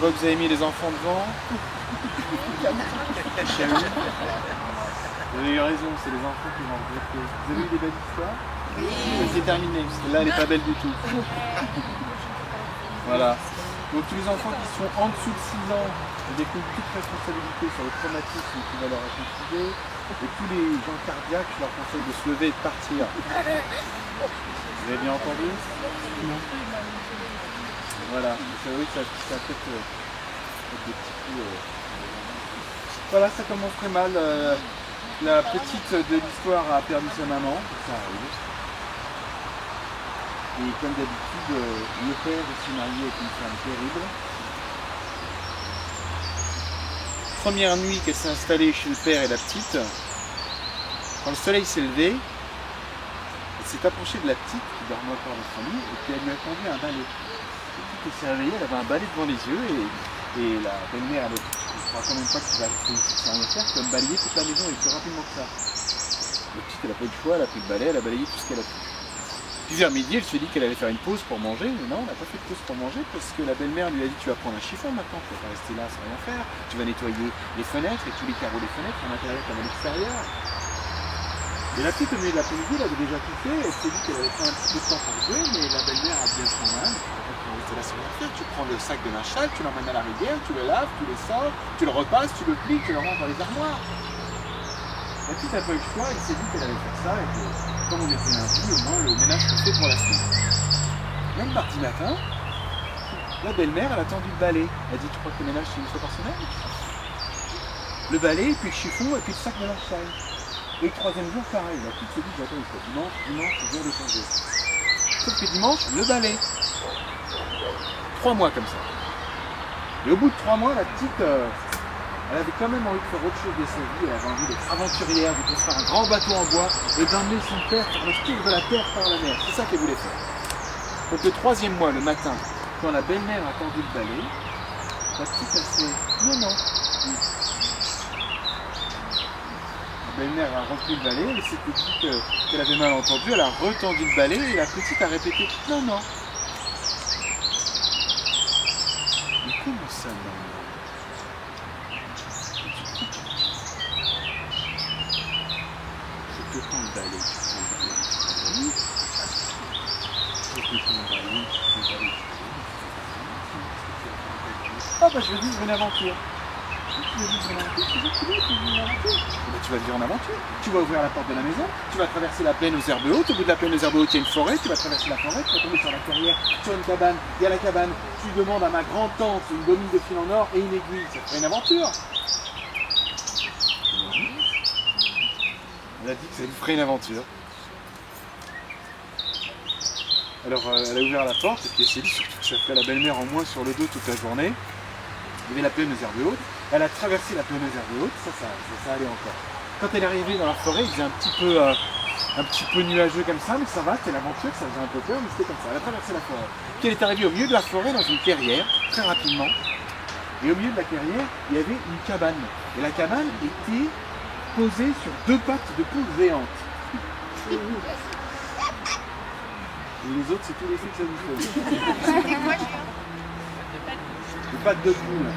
vois que vous avez mis les enfants devant. Vous avez eu raison, c'est les enfants qui vont regretter. Vous avez eu des belles histoires? Oui. C'est terminé, parce que là elle n'est pas belle du tout. Voilà. Donc tous les enfants qui sont en dessous de 6 ans, ils découvrent toute responsabilité sur le traumatisme qui va leur être infligé. Et tous les gens cardiaques, je leur conseille de se lever et de partir. Vous avez bien entendu? Non. Voilà. Vous savez que ça peut-être des petits coups. Voilà, ça commence très mal. La petite de l'histoire a perdu sa maman, ça arrive. Et comme d'habitude, le père s'est marié avec une femme terrible. Première nuit qu'elle s'est installée chez le père et la petite, quand le soleil s'est levé, elle s'est approchée de la petite qui dormait encore dans son lit et puis elle lui a tendu un balai. La petite s'est réveillée, elle avait un balai devant les yeux et la belle-mère, elle ne croit quand même pas qu'il va rien faire, comme balayer toute la maison et plus rapidement que ça. La petite, elle n'a pas eu le choix, elle a pris le balai, elle a balayé tout ce qu'elle a pu. Puis vers midi, elle s'est dit qu'elle allait faire une pause pour manger, mais non, elle n'a pas fait de pause pour manger parce que la belle-mère lui a dit tu vas prendre un chiffon maintenant, tu vas pas rester là sans rien faire, tu vas nettoyer les fenêtres et tous les carreaux des fenêtres, à l'intérieur comme à l'extérieur. Et la petite, au milieu de l'après-midi, elle avait déjà tout fait, elle s'est dit qu'elle allait prendre un petit peu de temps pour jouer, mais la belle-mère a bien son âme, tu là sans rien faire, tu prends le sac de linge sale, tu l'emmènes à la rivière, tu le laves, tu le sors, tu le repasses, tu le plies, tu le ranges dans les armoires. La petite n'a pas eu le choix, elle s'est dit qu'elle allait faire ça et que comme on était lundi, au moins le ménage serait fait pour la semaine. Même mardi matin, la belle-mère elle a tendu le balai. Elle a dit tu crois que le ménage c'est une fois par semaine? Le balai, puis le chiffon et puis le sac de linge sale. Et le troisième jour pareil, la petite s'est dit j'attends une fois dimanche, c'est jour de congé. Sauf que dimanche, le balai. 3 mois comme ça. Et au bout de 3 mois, la petite, elle avait quand même envie de faire autre chose de sa vie, elle avait envie d'être aventurière, de construire un grand bateau en bois et d'emmener son père faire le tour de la terre par la mer. C'est ça qu'elle voulait faire. Donc le 3e mois, le matin, quand la belle-mère a tendu le balai, la petite elle fait non, non. La belle-mère a repris le balai, elle s'était dit qu'elle avait mal entendu, elle a retendu le balai et la petite a répété non, non. Mais comment ça, non? Je te tends le balai, Ah bah je veux vivre une aventure. Tu veux vivre une aventure, tu vas vivre en aventure. Tu vas ouvrir la porte de la maison, tu vas traverser la plaine aux herbes hautes, au bout de la plaine aux herbes hautes il y a une forêt, tu vas traverser la forêt, tu vas tomber sur la carrière, sur une cabane, il y a la cabane, tu demandes à ma grand-tante une gomine de fil en or et une aiguille, ça ferait une aventure. Elle a dit que ça lui ferait une aventure. Alors elle a ouvert la porte et puis elle s'est dit surtout que ça ferait la belle-mère en moins sur le dos toute la journée. Il y avait la plaine aux herbes hautes. Elle a traversé la plaine aux herbes hautes, ça allait encore. Quand elle est arrivée dans la forêt, il faisait un petit peu nuageux comme ça, mais ça va, c'était l'aventure, ça faisait un peu peur, mais c'était comme ça. Elle a traversé la forêt. Puis elle est arrivée au milieu de la forêt dans une clairière, très rapidement. Et au milieu de la clairière, il y avait une cabane. Et la cabane était posée sur 2 pattes de poule géantes. Et les autres, c'est tous les filles que ça nous fait. Des pattes de poule.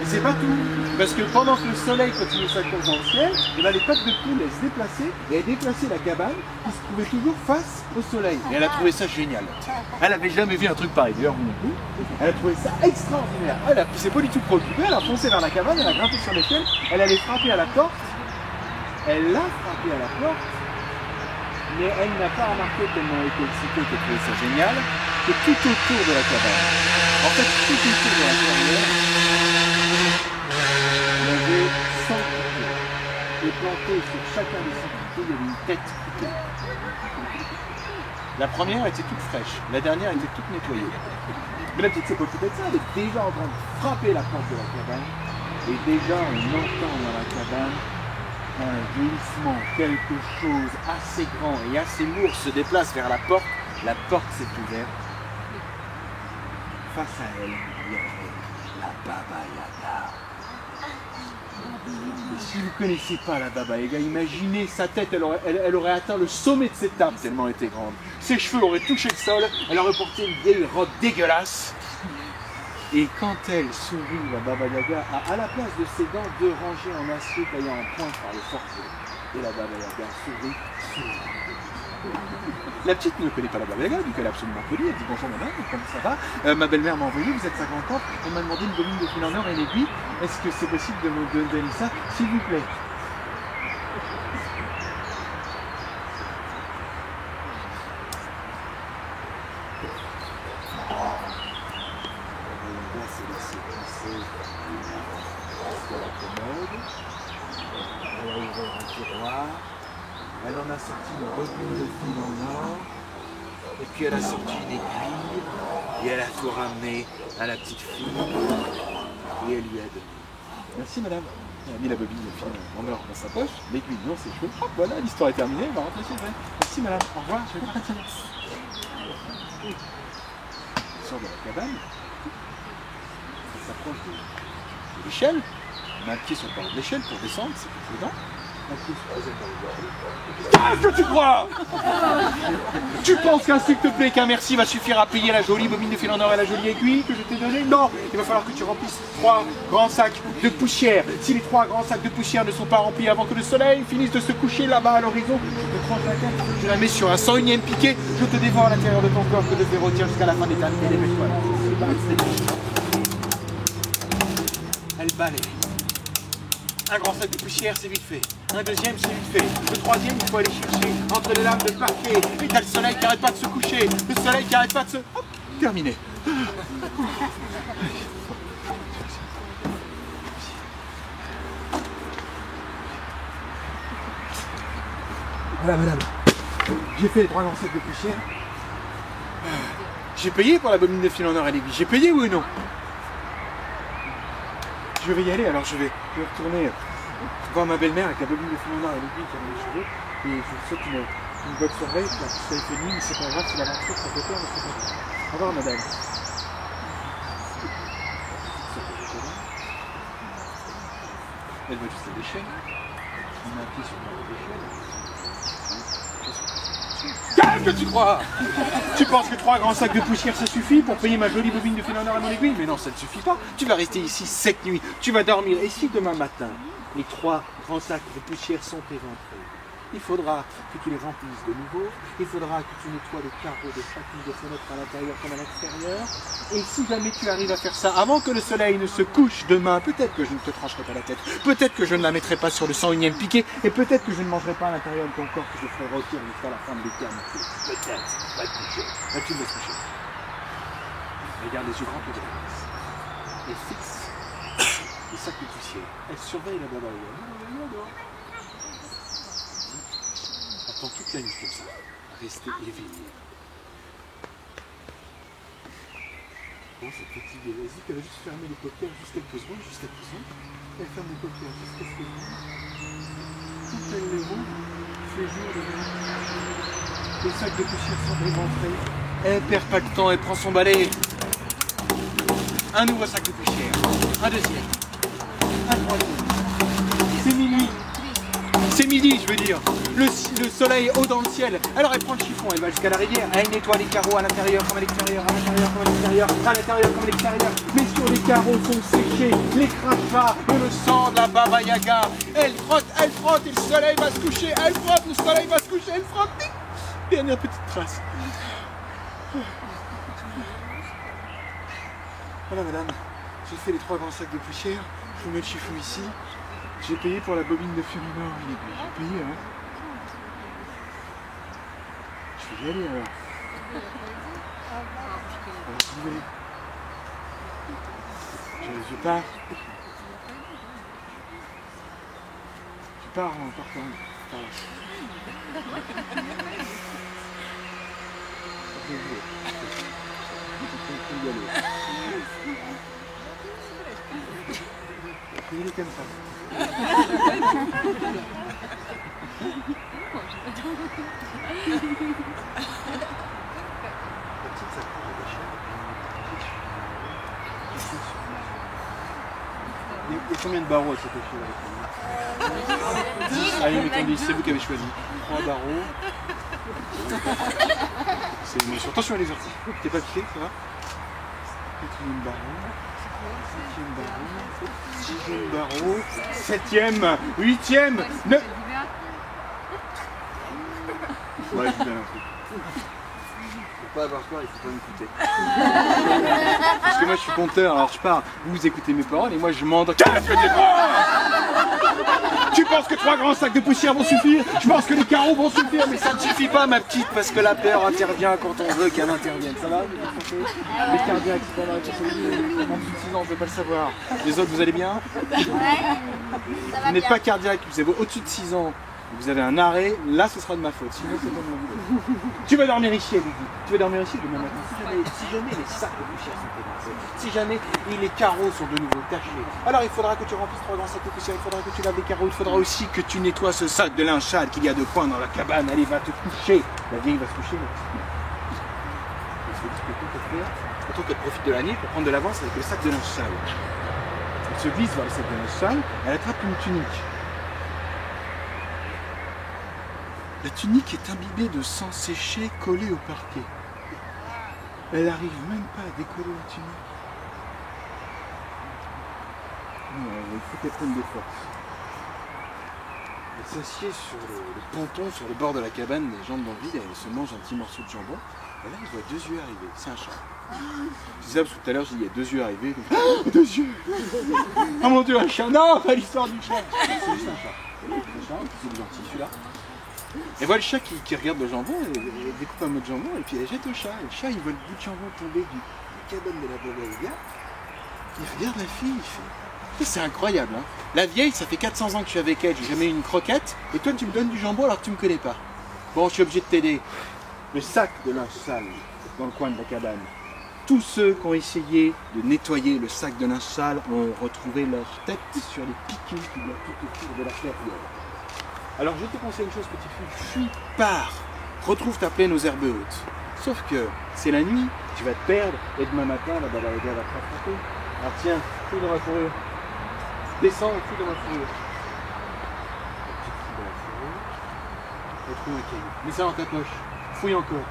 Et c'est pas tout. Parce que pendant que le soleil continuait sa course dans le ciel, et ben les pattes de poule, elles se déplaçaient et elles déplaçaient la cabane qui se trouvait toujours face au soleil. Et elle a trouvé ça génial. Elle avait jamais vu un truc pareil. D'ailleurs, vous non plus. Elle a trouvé ça extraordinaire. Elle s'est pas du tout préoccupée. Elle a foncé vers la cabane, elle a grimpé sur l'échelle, elle allait frapper à la porte. Elle a frappé à la porte. Mais elle n'a pas remarqué tellement elle était excitée qu'elle trouvait ça génial, que tout autour de la cabane, en fait tout autour de la carrière, il y avait 100 couteaux. Et plantés sur chacun des 100 couteaux, il y avait une tête coupée. La première était toute fraîche, la dernière était toute nettoyée. Mais la petite s'est pas occupée de ça, elle est déjà en train de frapper la porte de la cabane. Et déjà on entend dans la cabane un glissement, quelque chose assez grand et assez lourd se déplace vers la porte s'est ouverte. Face à elle, il y avait la Baba Yaga. Et si vous ne connaissez pas la Baba Yaga, imaginez sa tête, elle aurait atteint le sommet de ses tables tellement elle était grande. Ses cheveux auraient touché le sol, elle aurait porté une vieille robe dégueulasse. Et quand elle sourit, la Baba Yaga a à la place de ses dents 2 rangées en acier taillées en pointe par le forceau. Et la Baba Yaga sourit. La petite ne connaît pas la Baba Yaga, donc elle est absolument polie. Elle dit bonjour madame, comment ça va? Ma belle-mère m'a envoyé, vous êtes sa grand-tante. Elle m'a demandé une bobine de fil en or et une aiguille. Est-ce que c'est possible de me donner ça, s'il vous plaît? Elle en a sorti une bobine de fil en or, et puis elle a sorti une aiguille, et elle a tout ramené à la petite fille, et elle lui a donné. Merci madame. Elle a mis la bobine de fil en or dans sa poche, l'aiguille dans ses cheveux. Hop, voilà, l'histoire est terminée, elle va rentrer chez elle. Merci madame, au revoir, je vais partir. Elle sort de la cabane, elle s'approche de l'échelle, elle met un pied sur le bord de l'échelle pour descendre, c'est plus prudent. Qu'est-ce que tu crois? Tu penses qu'un s'il te plaît, qu'un merci va suffire à payer la jolie bobine de fil en or et la jolie aiguille que je t'ai donnée? Non, il va falloir que tu remplisses 3 grands sacs de poussière. Si les 3 grands sacs de poussière ne sont pas remplis avant que le soleil finisse de se coucher là-bas à l'horizon, je te tranche la tête, je la mets sur un 101e piquet, je te dévore à l'intérieur de ton corps que je te retire jusqu'à la fin des temps. Elle balaye. Un grand sac de poussière, c'est vite fait. Un deuxième, c'est vite fait. Le troisième, il faut aller chercher entre les lames de parquet. Et t'as le soleil qui n'arrête pas de se coucher. Le soleil qui n'arrête pas de se... Hop, terminé. Voilà, madame. J'ai fait les 3 grands sacs de poussière. J'ai payé pour la bobine de fil en or et l'aiguille. J'ai payé, oui ou non? Je vais y aller, alors je vais retourner voir ma belle-mère avec la bobine de fil en or et l'aiguille qui a les cheveux. Et je vous souhaite une bonne soirée. Ça a été nuit, mais c'est pas grave, c'est l'aventure, ça fait peur, mais c'est pas grave. Au revoir, madame. Elle va jusqu'à l'échelle. On met un pied sur le bord de l'échelle. Qu'est-ce que tu crois? Tu penses que 3 grands sacs de poussière ça suffit pour payer ma jolie bobine de fil en or à mon aiguille? Mais non, ça ne suffit pas. Tu vas rester ici cette nuit, tu vas dormir. Et si demain matin, les 3 grands sacs de poussière sont éventrés, il faudra que tu les remplisses de nouveau, il faudra que tu nettoies les carreaux de chacune des fenêtres à l'intérieur comme à l'extérieur. Et si jamais tu arrives à faire ça avant que le soleil ne se couche demain, peut-être que je ne te trancherai pas la tête, peut-être que je ne la mettrai pas sur le 101e piquet, et peut-être que je ne mangerai pas à l'intérieur de ton corps que je ferai rôtir jusqu'à la fin de l'éternité. Peut-être. Va te coucher. Va tu me coucher. Regarde les yeux grands et relax. Et fixe les sacs de poussière. Elle surveille la Baba Yaga. Attends toute la nuit comme ça. Restez éveillé. Bon, cette petite vas-y, qu'elle va juste fermer les paupières juste quelques secondes, Elle ferme les paupières jusqu'à ce que tout elle les roule, fait jour de nuit. Les sacs de poussière sont éventrés. Elle perd pas de temps, elle prend son balai. Un nouveau sac de poussière. Un deuxième. Un troisième. C'est minuit. C'est midi, je veux dire. Le soleil est haut dans le ciel. Alors elle prend le chiffon, elle va jusqu'à la rivière. Elle nettoie les carreaux à l'intérieur comme à l'extérieur, à l'intérieur comme à l'extérieur, à l'intérieur comme à l'extérieur. Mais sur les carreaux sont séchés les crachats et le sang de la Baba Yaga. Elle frotte, et le soleil va se coucher. Elle frotte, le soleil va se coucher. Elle frotte. Dernière petite trace. Voilà madame, j'ai fait les 3 grands sacs de poussière. Je vous mets le chiffon ici. J'ai payé pour la bobine de fil en or et l'aiguille. J'ai payé, hein. Je vais y aller alors. Je pars. Je pars en partant. Il est comme ça. Il y a combien de barreaux à cette échelle? Allez, mettons 10, c'est vous qui avez choisi. 3 barreaux. C'est une émotion. Attention à les orties. T'es pas piqué, ça va? Quatrième barreau. Sixième barreau. 7e. 8e. 9. Ouais, je bien un truc. Faut pas avoir peur, il faut pas m'écouter. Parce que moi je suis conteur, alors je pars, vous écoutez mes paroles et moi je m'endors. Qu'est-ce que tu penses? Tu penses que 3 grands sacs de poussière vont suffire? Je pense que les carreaux vont suffire, mais ça ne suffit pas ma petite, parce que la peur intervient quand on veut qu'elle intervienne. Ça va? Les cardiaques, c'est pas mal, en plus de 6 ans, on ne peut pas le savoir. Les autres, vous allez bien? Ouais, Vous n'êtes pas cardiaque, vous avez au-dessus de 6 ans. Vous avez un arrêt, là ce sera de ma faute, sinon c'est pas de mon boulot. Tu vas dormir ici, elle lui dit. Tu vas dormir ici demain matin. Si jamais les sacs de poussière sont commencés, si jamais les carreaux sont de nouveau tachés, alors il faudra que tu remplisses 3 grands sacs de poussière, il faudra que tu laves les carreaux, il faudra aussi que tu nettoies ce sac de linge sale qu'il y a de coin dans la cabane. Allez, va te coucher. La vieille va se coucher. Plutôt qu'elle profite de la nuit pour prendre de l'avance avec le sac de linge sale. Elle se glisse vers le sac de linge sale, elle attrape une tunique. La tunique est imbibée de sang séché collé au parquet. Elle n'arrive même pas à décoller la tunique. Non, il faut qu'elle prenne des forces. Elle s'assied sur le ponton, sur le bord de la cabane, les jambes dans le vide, et elle se mange un petit morceau de jambon. Et là, elle voit 2 yeux arriver. C'est un chat. C'est ça parce que tout à l'heure, j'ai dit il y a 2 yeux arrivés. Oh, 2 yeux! Oh mon Dieu, un chat! Non, pas l'histoire du chat! C'est juste un chat. Un chat, c'est gentil celui-là. Et voilà le chat qui regarde le jambon, et découpe un mot de jambon, et puis elle jette au chat. Et le chat, il voit le bout de jambon tomber du cabane de la Baba Yaga. Il regarde la fille, il fait... C'est incroyable, hein. La vieille, ça fait 400 ans que je suis avec elle, j'ai jamais eu une croquette, et toi tu me donnes du jambon alors que tu me connais pas. Bon, je suis obligé de t'aider. Le sac de linge sale dans le coin de la cabane. Tous ceux qui ont essayé de nettoyer le sac de linge sale ont retrouvé leur tête sur les piquets qui bloquent tout autour de la clairière. Alors je te conseille une chose, petit fou, fuis, pars, retrouve ta plaine aux herbes hautes. Sauf que c'est la nuit, tu vas te perdre, et demain matin, la Baba Yaga va te rattraper. Alors tiens, fouille dans ma fourrure. Descends et fouille dans ma fourrure. Petite fouille dans la fourrure. Retrouve un caillou. Mets ça dans ta poche. Fouille encore.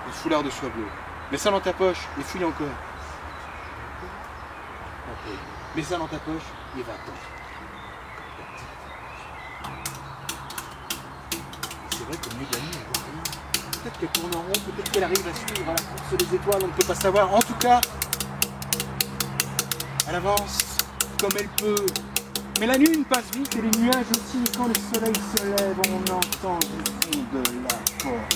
Le foulard de soie bleue. Mets ça dans ta poche et fouille encore. Okay. Mets ça dans ta poche et va-t'en. C'est vrai qu'au milieu de la nuit, elle voit rien. Peut-être qu'elle tourne en rond, peut-être qu'elle arrive à suivre à la course des étoiles, on ne peut pas savoir. En tout cas, elle avance comme elle peut. Mais la lune passe vite et les nuages aussi. Et quand le soleil se lève, on entend du fond de la forêt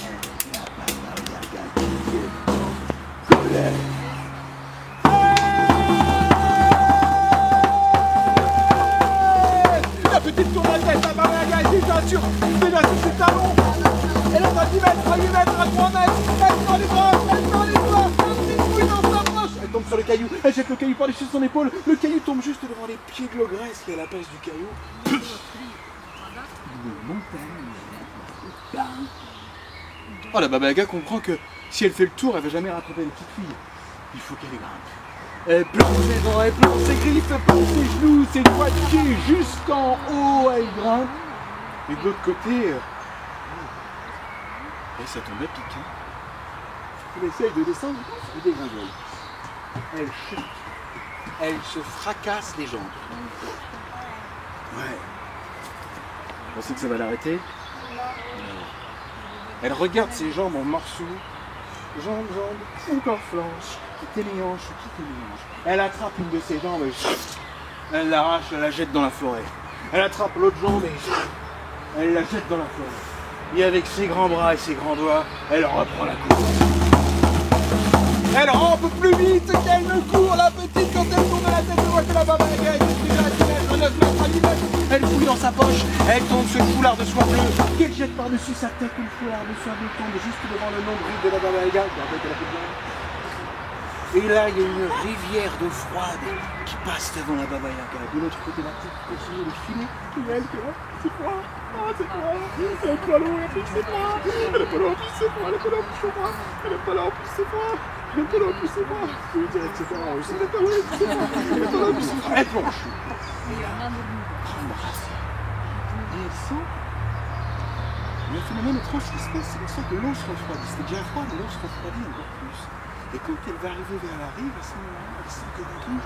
la Baba Yaga qui est en colère. La petite tourne la tête, la Baba Yaga est déjà sur ses talons. Elle est à 10 mètres, à 8 mètres, à 3 mètres. Elle prend les bras, elle prend les bras. Elle fouille dans sa poche. Elle tombe sur le caillou, elle jette le caillou par-dessus son épaule. Le caillou tombe juste devant les pieds de l'ogresse qui est à la base du caillou. Une montagne. Oh, la Baba Yaga comprend que si elle fait le tour, elle va jamais rattraper les petites filles. Il faut qu'elle grimpe. Elle plante ses dents, elle plante ses griffes, elle plante ses genoux, ses doigts de pied jusqu'en haut, elle grimpe. Et de l'autre côté, et ça tombe à pic. Hein. Elle essaye de descendre, elle dégringole. Elle chute. Elle se fracasse les jambes. Ouais. Vous pensez que ça va l'arrêter? Non. Elle regarde ses jambes en morceaux. Jambes, encore flanche. Quitter les hanches, quitter les hanches. Elle attrape une de ses jambes et elle l'arrache, elle la jette dans la forêt. Elle attrape l'autre jambe et elle la jette dans la forêt. Et avec ses grands bras et ses grands doigts, elle reprend la course. Elle rampe plus vite qu'elle ne court, la petite, quand elle tourne la tête, elle voit que la Baba Yaga est déjà à 10 mètres, 9 mètres, à 10 mètres. Elle fouille dans sa poche, elle tombe sur le foulard de soie bleue, qu'elle jette par-dessus sa tête, et le foulard de soie bleue tombe juste devant le nombril de la Baba Yaga. Et là, il y a une rivière d'eau froide qui passe devant la Baba Yaga. De l'autre côté, la petite continue de filer. Et elle, c'est froid. Ah, c'est froid. Elle est pas l'eau, en plus, c'est froid. Elle est pas l'eau, en plus, c'est froid. Elle est pas l'eau, en plus, c'est froid. Elle est pas l'eau, en plus, c'est froid. Elle est pas l'eau, en plus, c'est froid. Je lui dirais que c'est pas elle est pas l'eau, en plus, c'est froid. Elle est pas l'eau, en plus, c'est froid. Elle plonge. Embrasse. Et elle sent. Il y a un phénomène étrange qui se passe, c'est que l'eau se refroidit. C'était déjà froid, mais l'eau se refroidit encore plus. Et quand elle va arriver vers la rive, à ce moment-là, elle sent que d'un coup,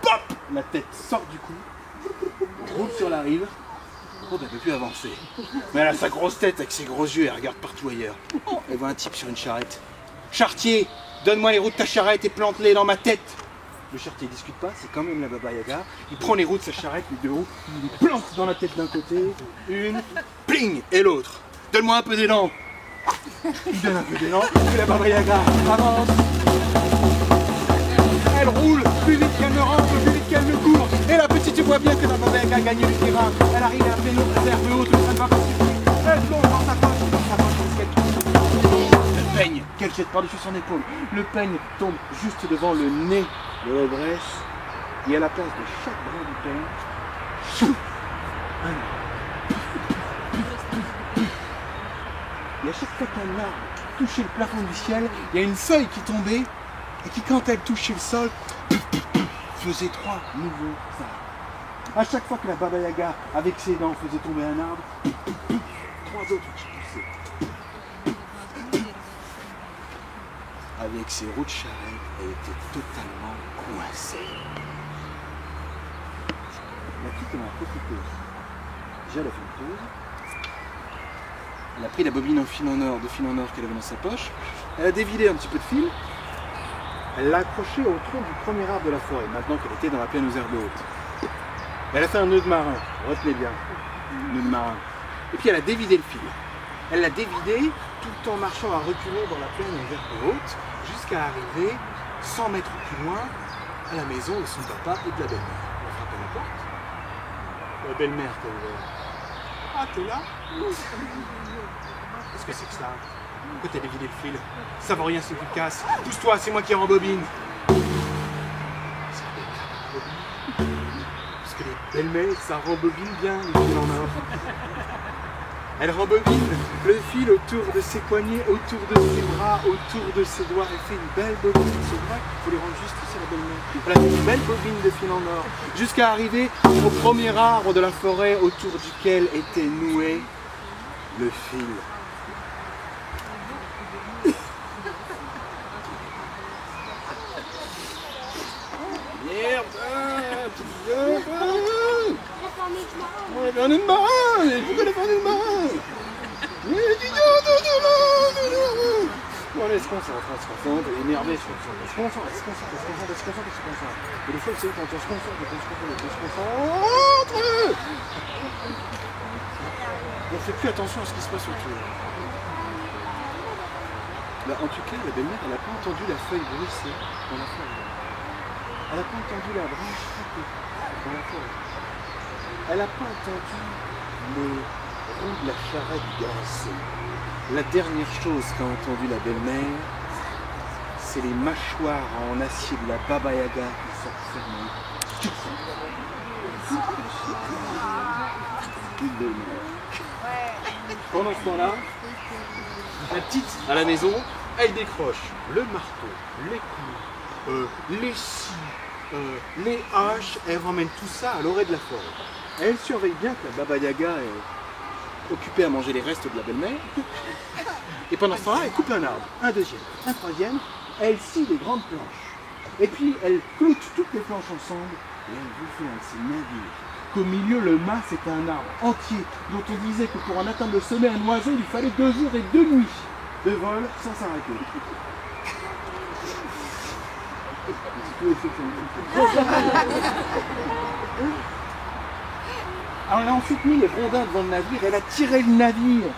pop, la tête sort du cou, roule sur la rive. Oh, elle ne peut plus avancer. Mais elle a sa grosse tête avec ses gros yeux et elle regarde partout ailleurs. Elle voit un type sur une charrette. Charretier, donne-moi les roues de ta charrette et plante-les dans ma tête. Le charretier ne discute pas, c'est quand même la Baba Yaga. Il prend les roues de sa charrette, les deux roues, il les plante dans la tête d'un côté, une, pling, et l'autre. Donne-moi un peu d'élan. Il donne un peu d'élan et la Baba Yaga avance. Elle roule plus vite qu'elle ne rentre, plus vite qu'elle ne court. Et la petite, tu vois bien que la Baba Yaga a gagné du terrain. Elle arrive à faire une réserve haute, ça ne va pas suffire. Elle plonge dans sa poche, le peigne qu'elle jette par-dessus son épaule. Le peigne tombe juste devant le nez de l'ogresse. Et à la place de chaque brin du peigne, un arbre. Et à chaque fois qu'un arbre touchait le plafond du ciel, il y a une feuille qui tombait et qui, quand elle touchait le sol, faisait 3 nouveaux arbres. À chaque fois que la Baba Yaga, avec ses dents, faisait tomber un arbre, 3 autres qui poussaient. Avec ses roues de charrette, elle était totalement coincée. La petite en a profité. Déjà, elle a fait une pause. Elle a pris la bobine de fil en or qu'elle avait dans sa poche. Elle a dévidé un petit peu de fil. Elle l'a accroché au tronc du premier arbre de la forêt, maintenant qu'elle était dans la plaine aux herbes hautes. Elle a fait un nœud de marin, retenez bien, nœud de marin. Et puis elle a dévidé le fil. Elle l'a dévidé tout en marchant à reculons dans la plaine aux herbes hautes, jusqu'à arriver 100 mètres plus loin à la maison de son papa et de la belle-mère. Elle a frappé à la porte. La belle-mère t'a ouvert. Ah, t'es là? Qu'est-ce que c'est que ça? Pourquoi t'as dévidé le fil? Ça vaut rien, c'est efficace. Pousse-toi, c'est moi qui rembobine. Parce que les belles-mères, ça rembobine bien les fils en or. Elle rembobine le fil autour de ses poignets, autour de ses bras, autour de ses doigts. Elle fait une belle bobine. C'est vrai qu'il faut les rendre juste ici, la belle-mère. Elle a fait une belle bobine de fil en or. Jusqu'à arriver au premier arbre de la forêt autour duquel était noué le fil. Merde! On est une marin! Pourquoi la famille de marin? Bon, allez, se concentre, elle est énervée, se concentre. Et le seul, c'est quand on se concentre. On ne fait plus attention à ce qui se passe autour. Bah, en tout cas, la belle-mère, elle n'a pas entendu la feuille bruisser dans la forêt. Elle n'a pas entendu la branche frapper dans la forêt. Elle n'a pas entendu les roues de la charrette grincer. La dernière chose qu'a entendu la belle-mère, c'est les mâchoires en acier de la Baba Yaga qui sortent fermées. Une belle-mère. Pendant ce temps-là, la petite, à la maison, elle décroche le marteau, les clous, les scies, les haches, elle ramène tout ça à l'orée de la forêt. Elle surveille bien que la Baba Yaga est occupée à manger les restes de la belle-mère. Et pendant ce temps-là, elle coupe un arbre, un deuxième, un troisième, elle scie des grandes planches. Et puis elle cloute toutes les planches ensemble et elle vous fait un de ces navires. Qu'au milieu, le mât, c'est un arbre entier dont on disait que pour en atteindre le sommet, un oiseau, il fallait 2 jours et 2 nuits de vol sans s'arrêter. Alors elle a ensuite mis les rondins devant le navire, elle a tiré le navire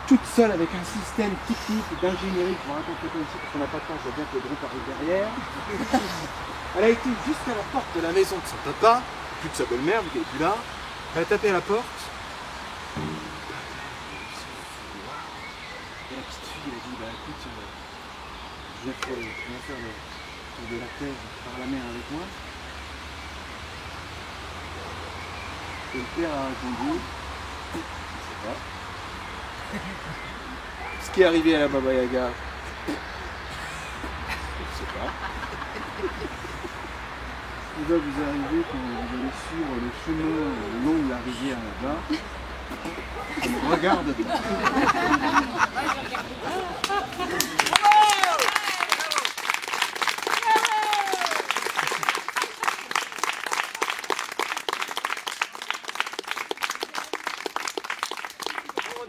toute seule avec un système technique d'ingénierie pour raconter comme ici parce qu'on n'a pas de temps, je vois bien que le groupe arrive derrière. Elle a été jusqu'à la porte de la maison de son papa, plus de sa belle-mère, vu qu'elle n'est plus là. Elle a tapé à la porte. Et la petite fille, elle a dit, bah écoute, je viens faire le tour de la terre par la mer avec moi. Et le père a répondu, je ne sais pas. ce qui est arrivé à la Baba Yaga? Je sais pas. Il va vous arriver quand vous allez suivre le chemin le long de la rivière là-bas. Regarde.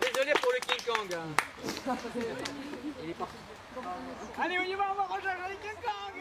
Désolé pour le King Kong. Il est parti. Allez, on y va, on va rejoindre le King Kong.